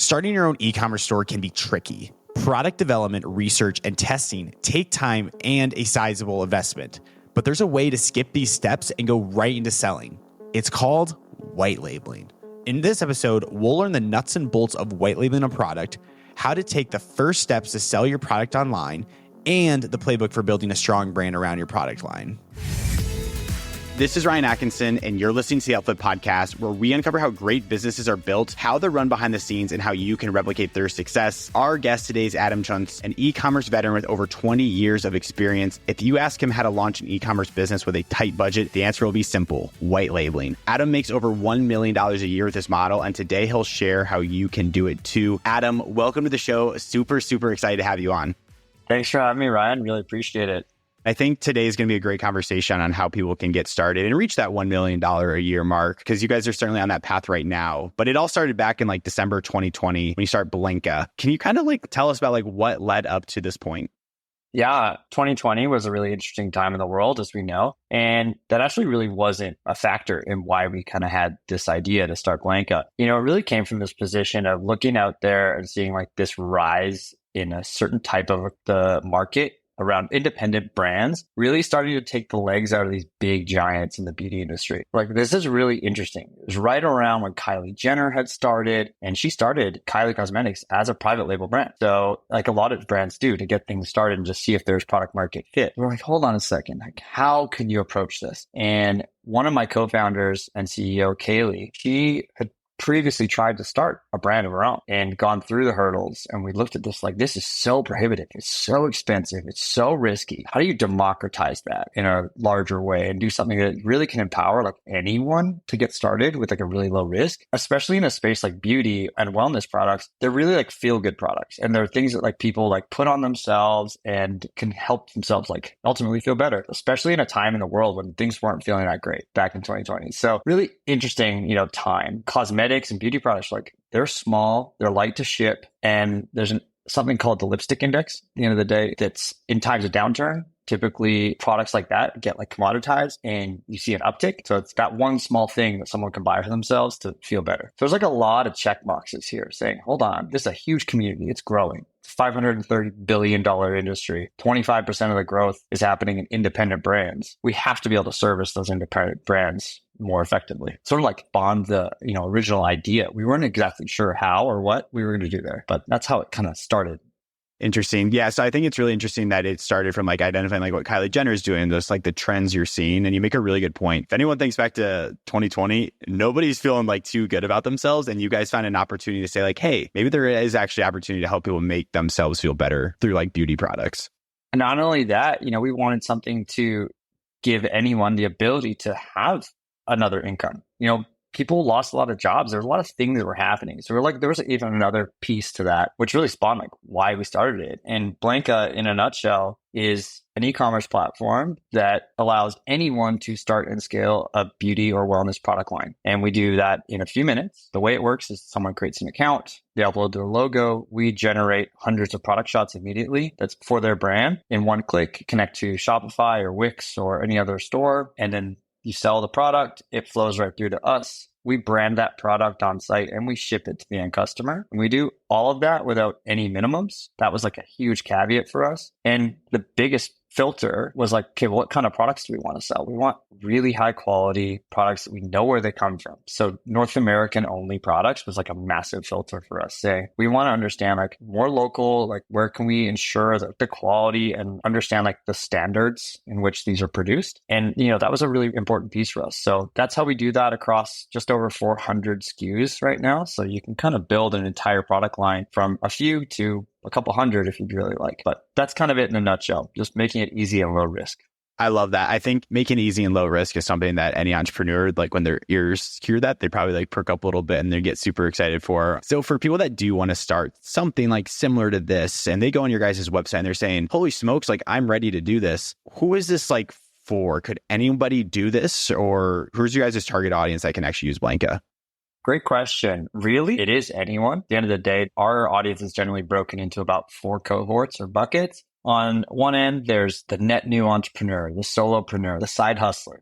Starting your own e-commerce store can be tricky. Product development, research, and testing take time and a sizable investment. But there's a way to skip these steps and go right into selling. It's called white labeling. In this episode, we'll learn the nuts and bolts of white labeling a product, how to take the first steps to sell your product online, and the playbook for building a strong brand around your product line. This is Ryan Atkinson, and you're listening to the UpFlip podcast, where we uncover how great businesses are built, how they're run behind the scenes, and how you can replicate their success. Our guest today is Adam Chuntz, an e-commerce veteran with over 20 years of experience. If you ask him how to launch an e-commerce business with a tight budget, the answer will be simple: white labeling. Adam makes over $1 million a year with this model, and today he'll share how you can do it too. Adam, welcome to the show. Super excited to have you on. Thanks for having me, Ryan. Really appreciate it. I think today is going to be a great conversation on how people can get started and reach that $1 million a year mark, because you guys are certainly on that path right now. But it all started back in December 2020 when you start Blanka. Can you kind of tell us about what led up to this point? Yeah, 2020 was a really interesting time in the world, as we know. And that actually really wasn't a factor in why we kind of had this idea to start Blanka. It really came from this position of looking out there and seeing this rise in a certain type of the market around independent brands really starting to take the legs out of these big giants in the beauty industry. This is really interesting. It was right around when Kylie Jenner had started, and she started Kylie Cosmetics as a private label brand. So a lot of brands do to get things started and just see if there's product market fit. We're hold on a second. How can you approach this? And one of my co-founders and CEO, Kaylee, she had previously tried to start a brand of her own and gone through the hurdles. And we looked at this this is so prohibitive. It's so expensive. It's so risky. How do you democratize that in a larger way and do something that really can empower anyone to get started with a really low risk, especially in a space like beauty and wellness products? They're really feel good products. And they're things that people put on themselves and can help themselves ultimately feel better, especially in a time in the world when things weren't feeling that great back in 2020. So really interesting, time. Cosmetics and beauty products, they're small, they're light to ship, and there's something called the lipstick index at the end of the day that's in times of downturn. Typically products like that get commoditized and you see an uptick. So it's that one small thing that someone can buy for themselves to feel better. So there's a lot of check boxes here saying, hold on, this is a huge community. It's growing. It's a $530 billion industry. 25% of the growth is happening in independent brands. We have to be able to service those independent brands more effectively. Sort of bond the original idea. We weren't exactly sure how or what we were going to do there, but that's how it kind of started. Interesting. Yeah. So I think it's really interesting that it started from identifying what Kylie Jenner is doing, just the trends you're seeing. And you make a really good point. If anyone thinks back to 2020, nobody's feeling too good about themselves. And you guys found an opportunity to say hey, maybe there is actually opportunity to help people make themselves feel better through beauty products. And not only that, we wanted something to give anyone the ability to have another income. People lost a lot of jobs. There was a lot of things that were happening. So we're there was even another piece to that, which really spawned why we started it. And Blanka, in a nutshell, is an e-commerce platform that allows anyone to start and scale a beauty or wellness product line. And we do that in a few minutes. The way it works is someone creates an account, they upload their logo, we generate hundreds of product shots immediately. That's for their brand. In one click, connect to Shopify or Wix or any other store, and then you sell the product, it flows right through to us. We brand that product on site and we ship it to the end customer. And we do all of that without any minimums. That was a huge caveat for us. And the biggest filter was okay, what kind of products do we want to sell? We want really high quality products that we know where they come from. So North American only products was a massive filter for us. Say, we want to understand more local, where can we ensure that the quality and understand the standards in which these are produced. And, that was a really important piece for us. So that's how we do that across just over 400 SKUs right now. So you can kind of build an entire product line from a few to a couple hundred if you'd really like. But that's kind of it in a nutshell, just making it easy and low risk. I love that. I think making it easy and low risk is something that any entrepreneur, when their ears hear that, they probably perk up a little bit and they get super excited for. So for people that do want to start something similar to this, and they go on your guys' website and they're saying, holy smokes, I'm ready to do this. Who is this for? Could anybody do this? Or who's your guys' target audience that can actually use Blanka? Great question. Really, it is anyone. At the end of the day, our audience is generally broken into about 4 cohorts or buckets. On one end, there's the net new entrepreneur, the solopreneur, the side hustler,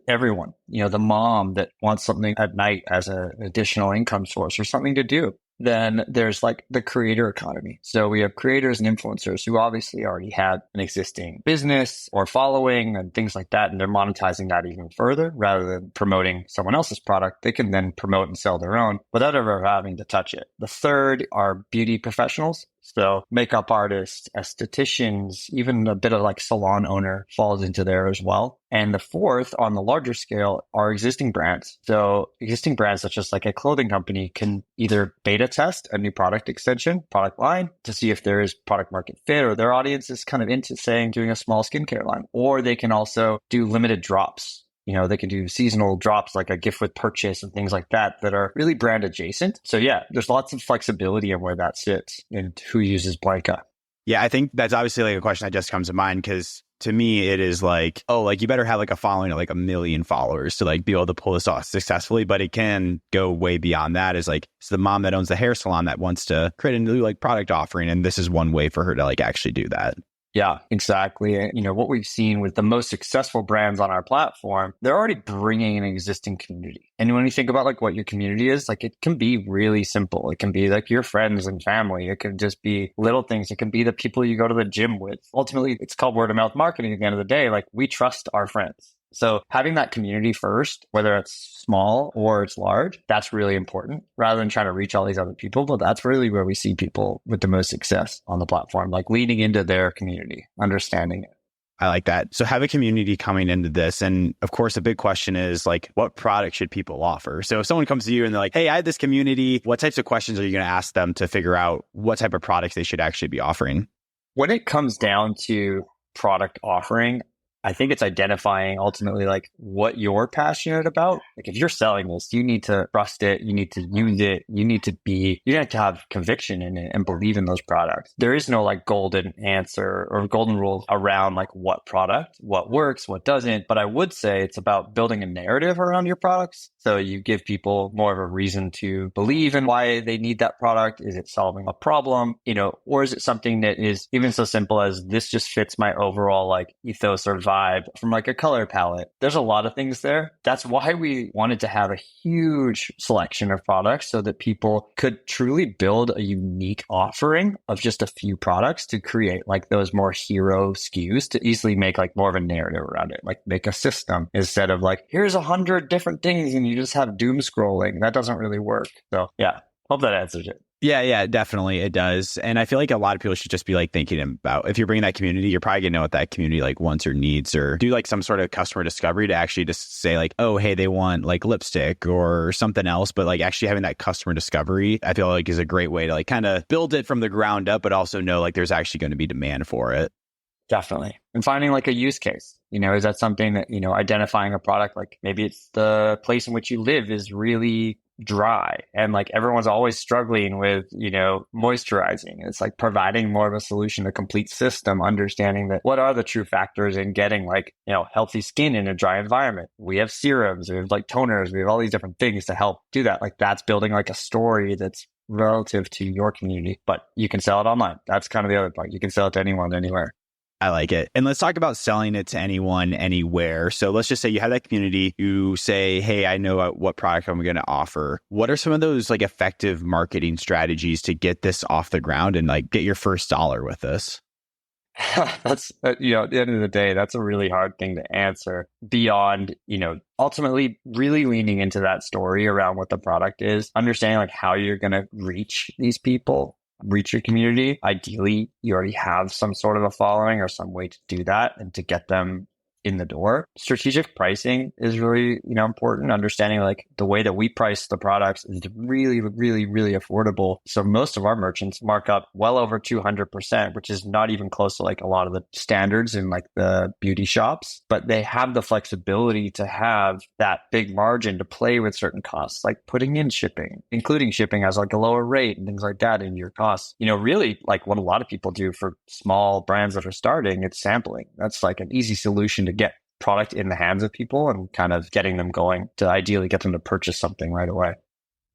everyone, the mom that wants something at night as an additional income source or something to do. Then there's like the creator economy. So we have creators and influencers who obviously already had an existing business or following and things like that. And they're monetizing that even further rather than promoting someone else's product. They can then promote and sell their own without ever having to touch it. The third are beauty professionals. So makeup artists, estheticians, even a bit of like salon owner falls into there as well. And the fourth on the larger scale are existing brands. So existing brands such as like a clothing company can either beta test a new product extension, product line to see if there is product market fit or their audience is kind of into saying doing a small skincare line, or they can also do limited drops. They can do seasonal drops like a gift with purchase and things like that that are really brand adjacent. So yeah, there's lots of flexibility in where that sits and who uses Blanka. Yeah, I think that's obviously like a question that just comes to mind because to me, it is like, oh, like you better have like a following of like 1 million followers to like be able to pull this off successfully. But it can go way beyond that. Is like it's the mom that owns the hair salon that wants to create a new like product offering. And this is one way for her to like actually do that. Yeah, exactly. What we've seen with the most successful brands on our platform, they're already bringing an existing community. And when you think about like what your community is, like it can be really simple. It can be like your friends and family. It can just be little things. It can be the people you go to the gym with. Ultimately, it's called word of mouth marketing at the end of the day. Like we trust our friends. So having that community first, whether it's small or it's large, that's really important rather than trying to reach all these other people. But that's really where we see people with the most success on the platform, like leaning into their community, understanding it. I like that. So have a community coming into this. And of course, a big question is like, what product should people offer? So if someone comes to you and they're like, hey, I had this community, what types of questions are you going to ask them to figure out what type of products they should actually be offering? When it comes down to product offering, I think it's identifying ultimately like what you're passionate about. Like if you're selling this, you need to trust it, you need to use it, you need to have conviction in it and believe in those products. There is no like golden answer or golden rule around like what product, what works, what doesn't. But I would say it's about building a narrative around your products. So you give people more of a reason to believe in why they need that product. Is it solving a problem, or is it something that is even so simple as this just fits my overall like ethos or vibe from like a color palette. There's a lot of things there. That's why we wanted to have a huge selection of products so that people could truly build a unique offering of just a few products to create like those more hero SKUs to easily make like more of a narrative around it, like make a system instead of like, here's 100 different things and you just have doom scrolling. That doesn't really work. So yeah, hope that answers it. Yeah, definitely. It does. And I feel like a lot of people should just be like thinking about if you're bringing that community, you're probably gonna know what that community like wants or needs, or do like some sort of customer discovery to actually just say like, oh, hey, they want like lipstick or something else. But like actually having that customer discovery, I feel like is a great way to like kind of build it from the ground up, but also know like there's actually going to be demand for it. Definitely. And finding like a use case, is that something that, identifying a product, like maybe it's the place in which you live is really dry and like everyone's always struggling with, moisturizing. It's like providing more of a solution, a complete system, understanding that what are the true factors in getting like, healthy skin in a dry environment. We have serums, we have like toners, we have all these different things to help do that. Like that's building like a story that's relative to your community, but you can sell it online. That's kind of the other part. You can sell it to anyone, anywhere. I like it. And let's talk about selling it to anyone, anywhere. So let's just say you have that community. You say, hey, I know what product I'm going to offer. What are some of those like effective marketing strategies to get this off the ground and like get your first dollar with this? That's, at the end of the day, that's a really hard thing to answer beyond, ultimately really leaning into that story around what the product is, understanding like how you're going to reach these people, reach your community. Ideally, you already have some sort of a following or some way to do that and to get them in the door. Strategic pricing is really, important. Understanding like the way that we price the products is really, really, really affordable. So most of our merchants mark up well over 200%, which is not even close to like a lot of the standards in like the beauty shops, but they have the flexibility to have that big margin to play with certain costs, like putting in shipping, including shipping as like a lower rate and things like that in your costs. Really like what a lot of people do for small brands that are starting, it's sampling. That's like an easy solution to get product in the hands of people and kind of getting them going to ideally get them to purchase something right away.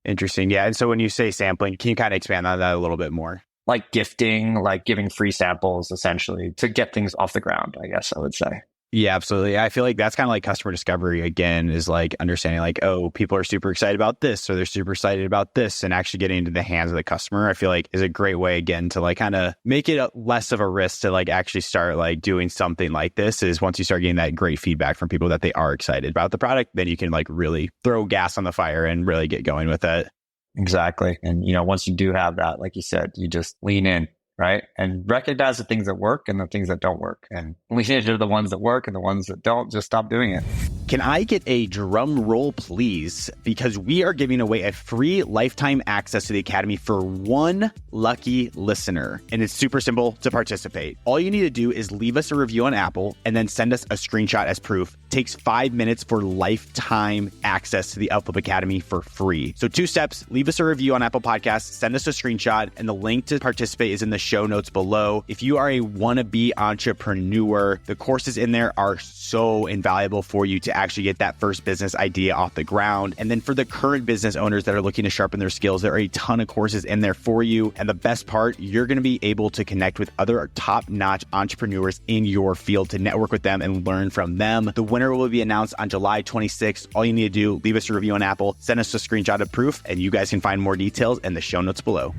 Interesting. Yeah. And so when you say sampling, can you kind of expand on that a little bit more? Like gifting, like giving free samples essentially to get things off the ground, I guess I would say. Yeah, absolutely. I feel like that's kind of like customer discovery again, is like understanding like, oh, people are super excited about this or they're super excited about this, and actually getting into the hands of the customer, I feel like is a great way again to like kind of make it less of a risk to like actually start like doing something like this. Is once you start getting that great feedback from people that they are excited about the product, then you can like really throw gas on the fire and really get going with it. Exactly. And, once you do have that, like you said, you just lean in, right? And recognize the things that work and the things that don't work. And lean into the ones that work, and the ones that don't, just stop doing it. Can I get a drum roll, please? Because we are giving away a free lifetime access to the Academy for one lucky listener. And it's super simple to participate. All you need to do is leave us a review on Apple and then send us a screenshot as proof. It takes 5 minutes for lifetime access to the UpFlip Academy for free. So 2 steps: leave us a review on Apple Podcasts, send us a screenshot, and the link to participate is in the show notes below. If you are a wannabe entrepreneur, the courses in there are so invaluable for you to actually get that first business idea off the ground. And then for the current business owners that are looking to sharpen their skills, there are a ton of courses in there for you. And the best part, you're going to be able to connect with other top-notch entrepreneurs in your field to network with them and learn from them. The winner will be announced on July 26th. All you need to do, leave us a review on Apple, send us a screenshot of proof, and you guys can find more details in the show notes below.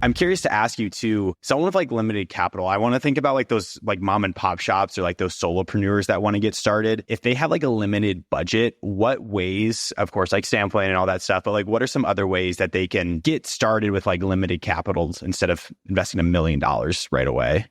I'm curious to ask you too, someone with like limited capital, I want to think about like those like mom and pop shops or like those solopreneurs that want to get started. If they have like a limited budget, what ways, of course, like sampling and all that stuff, but like what are some other ways that they can get started with like limited capitals instead of investing $1 million right away?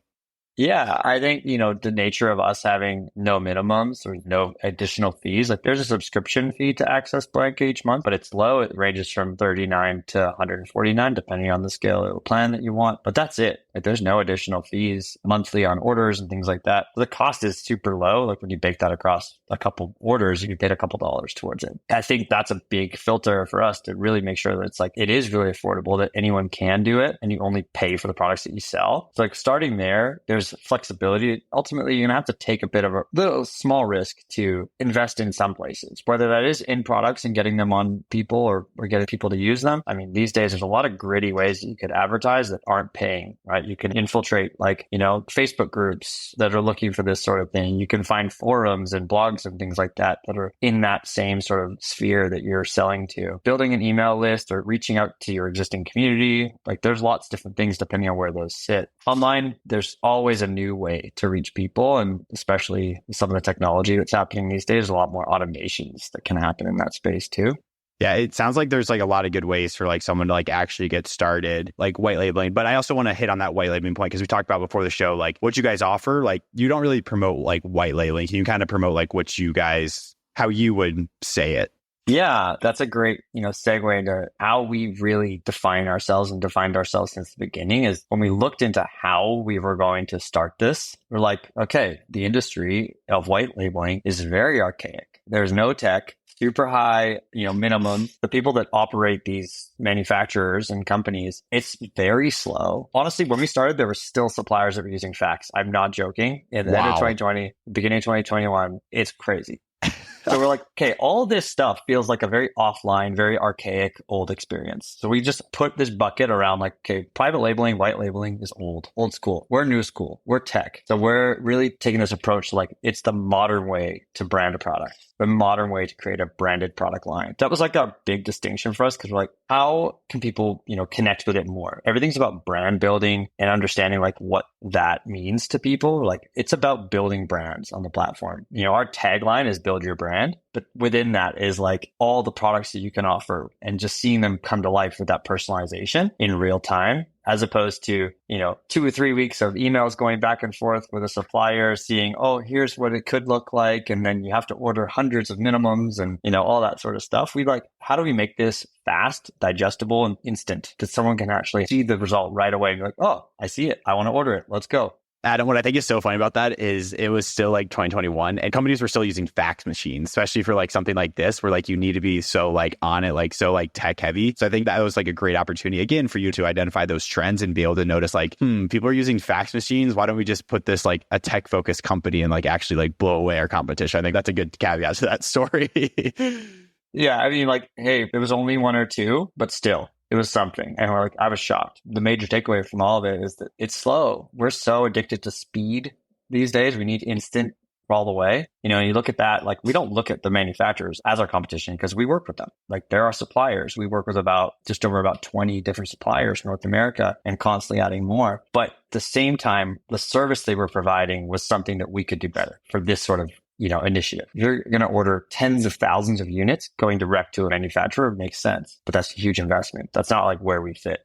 Yeah, I think, the nature of us having no minimums or no additional fees, like there's a subscription fee to access Blanka each month, but it's low. It ranges from $39 to $149, depending on the scale of the plan that you want. But that's it. Like there's no additional fees monthly on orders and things like that. The cost is super low. Like when you bake that across a couple orders, you get a couple dollars towards it. I think that's a big filter for us to really make sure that it's like, it is really affordable, that anyone can do it, and you only pay for the products that you sell. So like starting there's flexibility. Ultimately, you're going to have to take a bit of a little small risk to invest in some places, whether that is in products and getting them on people or getting people to use them. I mean, these days, there's a lot of gritty ways that you could advertise that aren't paying, right? You can infiltrate Facebook groups that are looking for this sort of thing. You can find forums and blogs and things like that are in that same sort of sphere that you're selling to. Building an email list or reaching out to your existing community, like there's lots of different things depending on where those sit. Online, there's always a new way to reach people, and especially some of the technology that's happening these days, a lot more automations that can happen in that space too. Yeah, it sounds like there's like a lot of good ways for like someone to like actually get started, like white labeling. But I also want to hit on that white labeling point because we talked about before the show, like what you guys offer, like you don't really promote like white labeling. Can you kind of promote like what you guys, how you would say it? Yeah, that's a great, segue into how we really define ourselves and defined ourselves since the beginning. Is when we looked into how we were going to start this, we're like, okay, the industry of white labeling is very archaic. There's no tech, super high, minimum. The people that operate these manufacturers and companies, it's very slow. Honestly, when we started, there were still suppliers that were using fax. I'm not joking. At the end of 2020, beginning of 2021, it's crazy. So we're like, okay, all this stuff feels like a very offline, very archaic, old experience. So we just put this bucket around like, okay, private labeling, white labeling is old school. We're new school. We're tech. So we're really taking this approach to like, it's the modern way to brand a product, the modern way to create a branded product line. That was like a big distinction for us because we're like, how can people, connect with it more? Everything's about brand building and understanding like what that means to people. Like it's about building brands on the platform. Our tagline is build your brand. But within that is like all the products that you can offer and just seeing them come to life with that personalization in real time, as opposed to, 2 or 3 weeks of emails going back and forth with a supplier seeing, oh, here's what it could look like. And then you have to order hundreds of minimums and, all that sort of stuff. We like, how do we make this fast, digestible, and instant that someone can actually see the result right away and be like, oh, I see it. I want to order it. Let's go. Adam, what I think is so funny about that is it was still like 2021 and companies were still using fax machines, especially for like something like this where like you need to be so like on it, like so like tech heavy. So I think that was like a great opportunity again for you to identify those trends and be able to notice like, people are using fax machines. Why don't we just put this like a tech focused company and like actually like blow away our competition? I think that's a good caveat to that story. Yeah, I mean, like, hey, it was only 1 or 2, but still. It was something. And we're like, I was shocked. The major takeaway from all of it is that it's slow. We're so addicted to speed these days. We need instant all the way. You look at that, like we don't look at the manufacturers as our competition because we work with them. Like they're our suppliers. We work with just over about 20 different suppliers in North America and constantly adding more. But at the same time, the service they were providing was something that we could do better for this sort of initiative. You're going to order tens of thousands of units. Going direct to a manufacturer makes sense, but that's a huge investment. That's not like where we fit.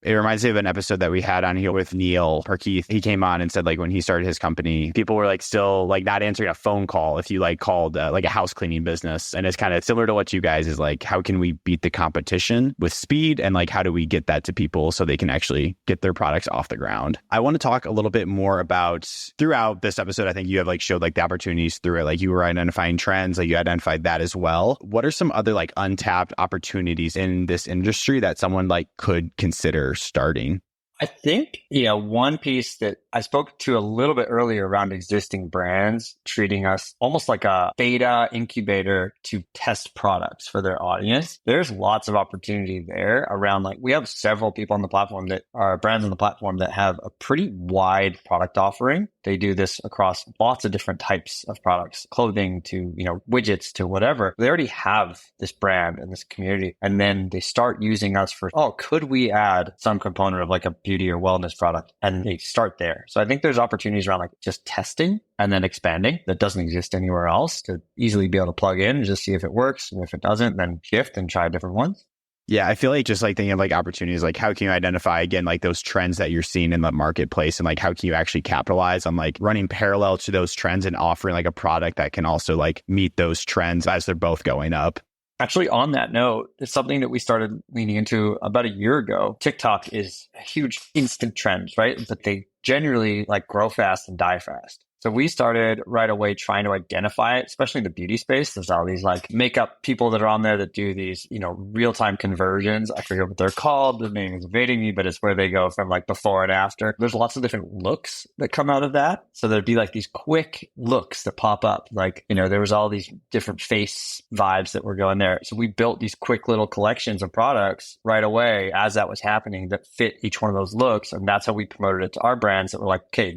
It reminds me of an episode that we had on here with Neil or Keith. He came on and said like when he started his company, people were like still like not answering a phone call if you like called like a house cleaning business. And it's kind of similar to what you guys is like, how can we beat the competition with speed? And like, how do we get that to people so they can actually get their products off the ground? I want to talk a little bit more about throughout this episode. I think you have like showed like the opportunities through it. Like you were identifying trends, like you identified that as well. What are some other like untapped opportunities in this industry that someone like could consider starting? I think, one piece that I spoke to a little bit earlier around existing brands treating us almost like a beta incubator to test products for their audience. There's lots of opportunity there around like we have several people on the platform that are brands on the platform that have a pretty wide product offering. They do this across lots of different types of products, clothing to, widgets to whatever. They already have this brand and this community. And then they start using us for, could we add some component of like a beauty or wellness product? And they start there. So I think there's opportunities around like just testing and then expanding that doesn't exist anywhere else to easily be able to plug in and just see if it works. And if it doesn't, then shift and try different ones. Yeah, I feel like just like thinking of like opportunities, like how can you identify again, like those trends that you're seeing in the marketplace and like how can you actually capitalize on like running parallel to those trends and offering like a product that can also like meet those trends as they're both going up? Actually, on that note, it's something that we started leaning into about a year ago. TikTok is a huge instant trend, right? But they generally like grow fast and die fast. So we started right away trying to identify it, especially in the beauty space. There's all these like makeup people that are on there that do these, real-time conversions. I forget what they're called. The name is evading me, but it's where they go from like before and after. There's lots of different looks that come out of that. So there'd be like these quick looks that pop up. Like, there was all these different face vibes that were going there. So we built these quick little collections of products right away as that was happening that fit each one of those looks. And that's how we promoted it to our brands that were like, okay,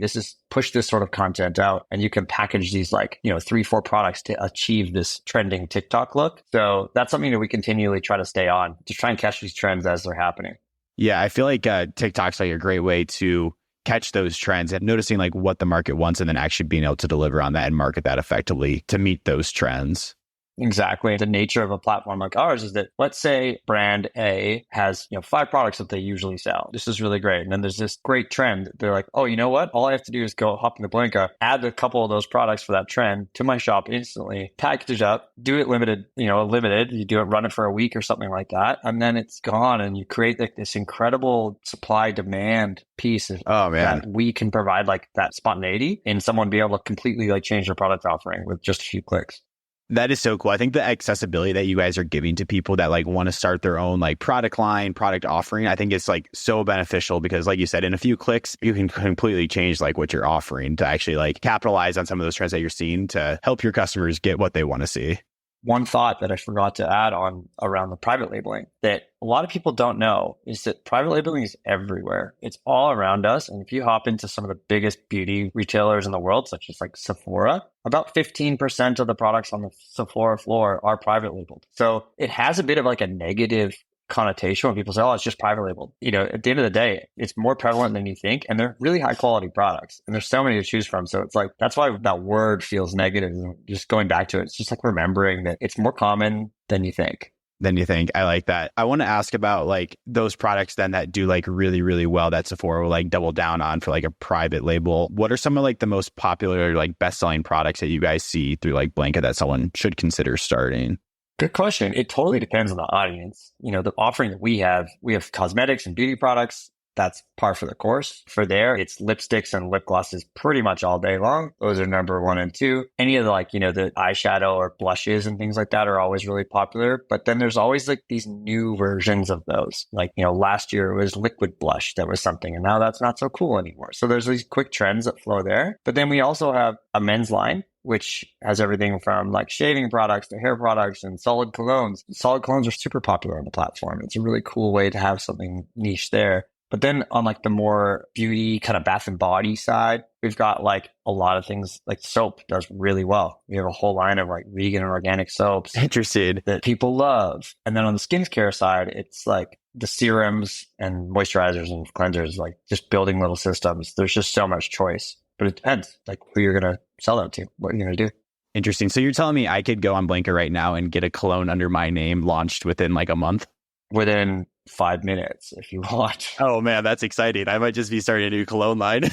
push this sort of content out and you can package these like 3-4 products to achieve this trending TikTok look. So that's something that we continually try to stay on to try and catch these trends as they're happening. Yeah, I feel like TikTok's like a great way to catch those trends and noticing like what the market wants and then actually being able to deliver on that and market that effectively to meet those trends. Exactly. The nature of a platform like ours is that, let's say brand A has, 5 products that they usually sell. This is really great. And then there's this great trend. They're like, oh, you know what? All I have to do is go hop into Blanka, add a couple of those products for that trend to my shop instantly, package it up, do it limited. You do it, run it for a week or something like that. And then it's gone. And you create like this incredible supply demand piece that we can provide like that spontaneity and someone be able to completely like change their product offering with just a few clicks. That is so cool. I think the accessibility that you guys are giving to people that like want to start their own like product line, product offering, I think it's like so beneficial because like you said, in a few clicks, you can completely change like what you're offering to actually like capitalize on some of those trends that you're seeing to help your customers get what they want to see. One thought that I forgot to add on around the private labeling that a lot of people don't know is that private labeling is everywhere. It's all around us. And if you hop into some of the biggest beauty retailers in the world, such as like Sephora, about 15% of the products on the Sephora floor are private labeled. So it has a bit of like a negative connotation when people say, oh, it's just private labeled. At the end of the day, it's more prevalent than you think. And they're really high quality products. And there's so many to choose from. So it's like, that's why that word feels negative. Just going back to it, it's just like remembering that it's more common than you think. I like that. I want to ask about like those products then that do like really, really well that Sephora will like double down on for like a private label. What are some of like the most popular like best-selling products that you guys see through like Blanka that someone should consider starting? Good question. It totally depends on the audience. The offering that we have cosmetics and beauty products. That's par for the course. For there, it's lipsticks and lip glosses pretty much all day long. Those are number 1 and 2. Any of the the eyeshadow or blushes and things like that are always really popular. But then there's always like these new versions of those. Like, last year it was liquid blush that was something, and now that's not so cool anymore. So there's these quick trends that flow there. But then we also have a men's line, which has everything from like shaving products to hair products and solid colognes. Solid colognes are super popular on the platform. It's a really cool way to have something niche there. But then on like the more beauty kind of bath and body side, we've got like a lot of things like soap does really well. We have a whole line of like vegan and organic soaps Interested. that people love. And then on the skincare side, it's like the serums and moisturizers and cleansers, like just building little systems. There's just so much choice, but it depends like who you're going to sell that to, what you're going to do. Interesting. So you're telling me I could go on Blanka right now and get a cologne under my name launched within like a month? Within 5 minutes, if you want. Oh man, that's exciting. I might just be starting a new cologne line.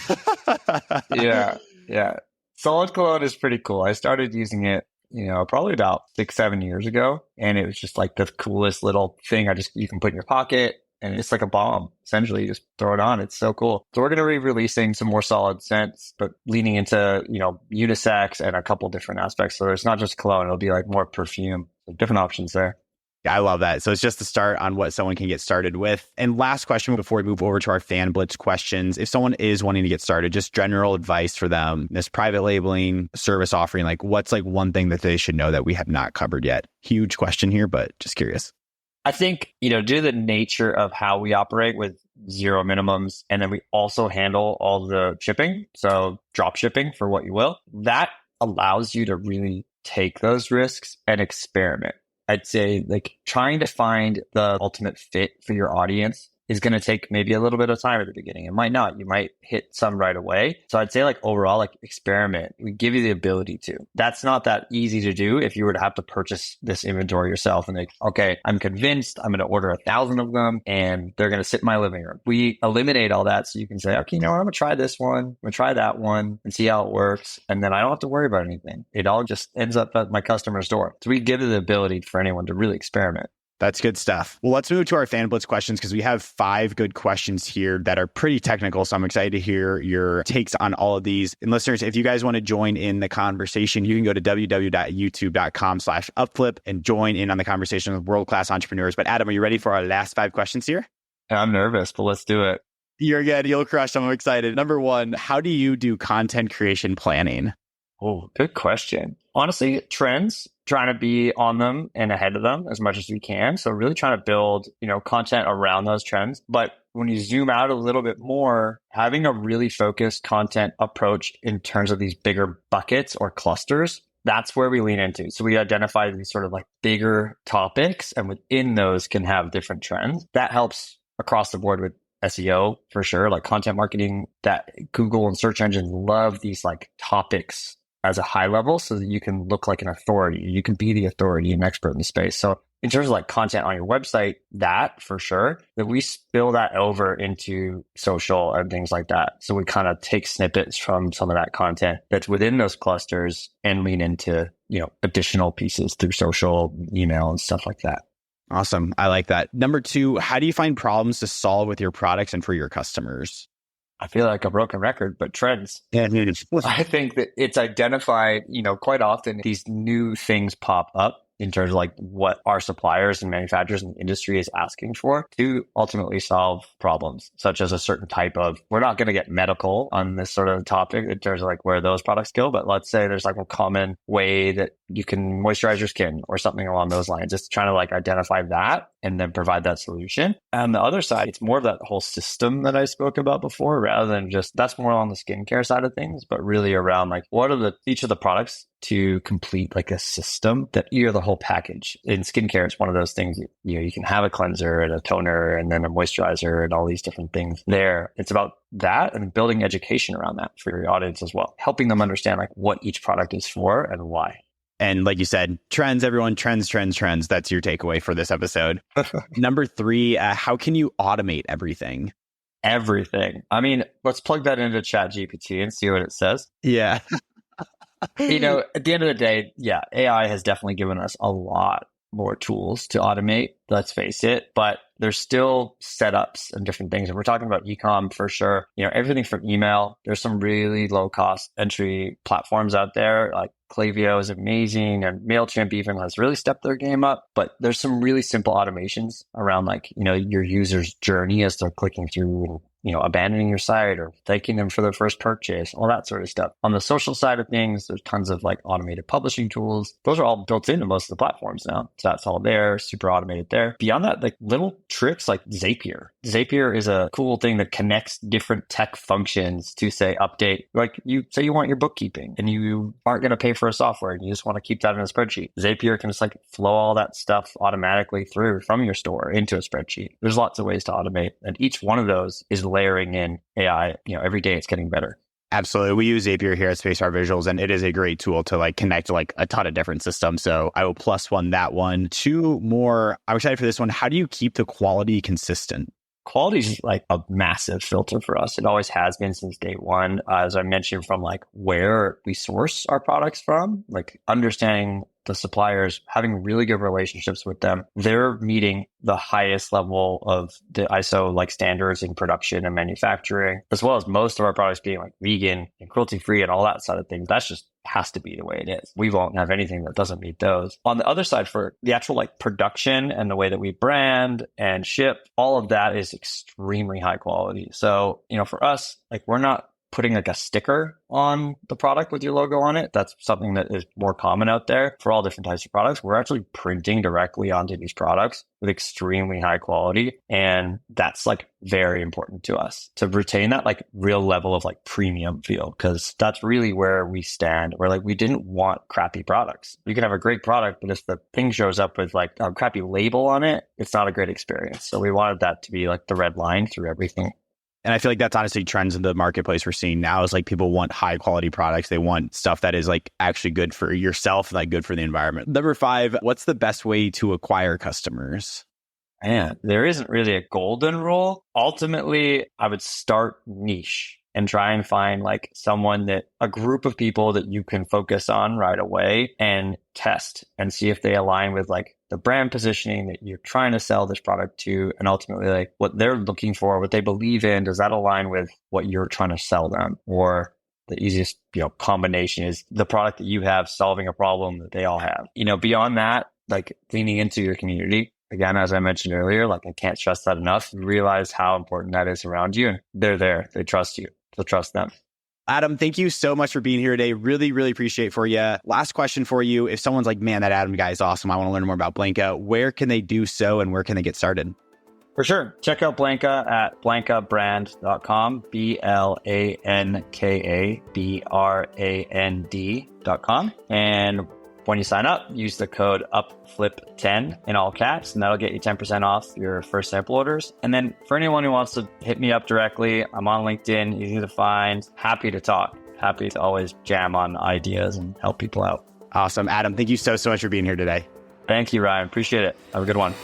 Yeah. Solid cologne is pretty cool. I started using it, probably about 6-7 years ago. And it was just like the coolest little thing you can put in your pocket. And it's like a bomb. Essentially, you just throw it on. It's so cool. So we're going to be releasing some more solid scents, but leaning into, unisex and a couple different aspects. So it's not just cologne. It'll be like more perfume. So different options there. I love that. So it's just to start on what someone can get started with. And last question before we move over to our fan blitz questions. If someone is wanting to get started, just general advice for them, this private labeling service offering, like what's like one thing that they should know that we have not covered yet? Huge question here, but just curious. I think, due to the nature of how we operate with zero minimums, and then we also handle all the shipping, so drop shipping for what you will, that allows you to really take those risks and experiment. I'd say like trying to find the ultimate fit for your audience is going to take maybe a little bit of time at the beginning. It might not. You might hit some right away. So I'd say like overall, like experiment. We give you the ability to. That's not that easy to do if you were to have to purchase this inventory yourself and like, okay, I'm convinced I'm going to order 1,000 of them and they're going to sit in my living room. We eliminate all that so you can say, okay, I'm going to try this one. I'm going to try that one and see how it works. And then I don't have to worry about anything. It all just ends up at my customer's door. So we give you the ability for anyone to really experiment. That's good stuff. Well, let's move to our fan blitz questions because we have 5 good questions here that are pretty technical. So I'm excited to hear your takes on all of these. And listeners, if you guys want to join in the conversation, you can go to www.youtube.com/UpFlip and join in on the conversation with world-class entrepreneurs. But Adam, are you ready for our last 5 questions here? I'm nervous, but let's do it. You're good. You'll crush them. I'm excited. Number 1, how do you do content creation planning? Oh, good question. Honestly, trends, trying to be on them and ahead of them as much as we can. So really trying to build, content around those trends. But when you zoom out a little bit more, having a really focused content approach in terms of these bigger buckets or clusters, that's where we lean into. So we identify these sort of like bigger topics, and within those can have different trends. That helps across the board with SEO for sure, like content marketing, that Google and search engines love these like topics as a high level so that you can look like an authority. You can be the authority and expert in the space. So in terms of like content on your website, that for sure, that we spill that over into social and things like that. So we kind of take snippets from some of that content that's within those clusters and lean into, additional pieces through social, email, and stuff like that. Awesome. I like that. Number 2, how do you find problems to solve with your products and for your customers? I feel like a broken record, but trends. Yeah, I think that it's identified, quite often these new things pop up in terms of like what our suppliers and manufacturers in the industry is asking for to ultimately solve problems, such as a certain type of, we're not going to get medical on this sort of topic in terms of like where those products go, but let's say there's like a common way that you can moisturize your skin or something along those lines, just trying to like identify that and then provide that solution. And the other side, it's more of that whole system that I spoke about before, rather than just, that's more on the skincare side of things, but really around like what are each of the products to complete like a system that you're the whole package. In skincare, it's one of those things, you can have a cleanser and a toner and then a moisturizer and all these different things there. It's about that and building education around that for your audience as well, helping them understand like what each product is for and why. And like you said, trends, everyone, trends. That's your takeaway for this episode. Number 3, how can you automate everything? Everything. I mean, let's plug that into ChatGPT and see what it says. Yeah. At the end of the day, yeah, AI has definitely given us a lot more tools to automate, let's face it, but there's still setups and different things. And we're talking about e-com for sure. Everything from email, there's some really low cost entry platforms out there. Like Klaviyo is amazing and MailChimp even has really stepped their game up. But there's some really simple automations around like, your user's journey as they're clicking through and abandoning your site or thanking them for their first purchase, all that sort of stuff. On the social side of things, there's tons of like automated publishing tools. Those are all built into most of the platforms now. So that's all there, super automated there. Beyond that, like little tricks like Zapier Zapier is a cool thing that connects different tech functions to say update. Like you say you want your bookkeeping and you aren't going to pay for a software and you just want to keep that in a spreadsheet. Zapier can just like flow all that stuff automatically through from your store into a spreadsheet. There's lots of ways to automate, and each one of those is layering in AI. Every day it's getting better. Absolutely. We use Zapier here at Spacebar Visuals, and it is a great tool to like connect to like a ton of different systems. So I will +1 that one. 2 more. I'm excited for this one. How do you keep the quality consistent? Quality is like a massive filter for us. It always has been since day one. As I mentioned, from like where we source our products from, like understanding the suppliers, having really good relationships with them. They're meeting the highest level of the ISO like standards in production and manufacturing, as well as most of our products being like vegan and cruelty free and all that side of things. That's just has to be the way it is. We won't have anything that doesn't meet those. On the other side, for the actual like production and the way that we brand and ship, all of that is extremely high quality. So, for us, like we're not putting like a sticker on the product with your logo on it. That's something that is more common out there for all different types of products. We're actually printing directly onto these products with extremely high quality. And that's like very important to us to retain that like real level of like premium feel, because that's really where we stand. We're like, we didn't want crappy products. You can have a great product, but if the thing shows up with like a crappy label on it, it's not a great experience. So we wanted that to be like the red line through everything. And I feel like that's honestly trends in the marketplace we're seeing now is like people want high quality products. They want stuff that is like actually good for yourself, like good for the environment. Number 5, what's the best way to acquire customers? Man, there isn't really a golden rule. Ultimately, I would start niche and try and find like a group of people that you can focus on right away and test and see if they align with like the brand positioning that you're trying to sell this product to, and ultimately like what they're looking for, what they believe in. Does that align with what you're trying to sell them? Or the easiest, combination is the product that you have solving a problem that they all have. Beyond that, like leaning into your community. Again, as I mentioned earlier, like I can't stress that enough. Realize how important that is around you, and they're there. They trust you. So trust them. Adam, thank you so much for being here today. Really, really appreciate it for you. Last question for you. If someone's like, man, that Adam guy is awesome, I want to learn more about Blanka, where can they do so and where can they get started? For sure. Check out Blanka at blankabrand.com, BLANKABRAND.com. And when you sign up, use the code UpFlip10 in all caps, and that'll get you 10% off your first sample orders. And then for anyone who wants to hit me up directly, I'm on LinkedIn, easy to find, happy to talk, happy to always jam on ideas and help people out. Awesome. Adam, thank you so much for being here today. Thank you, Ryan. Appreciate it. Have a good one.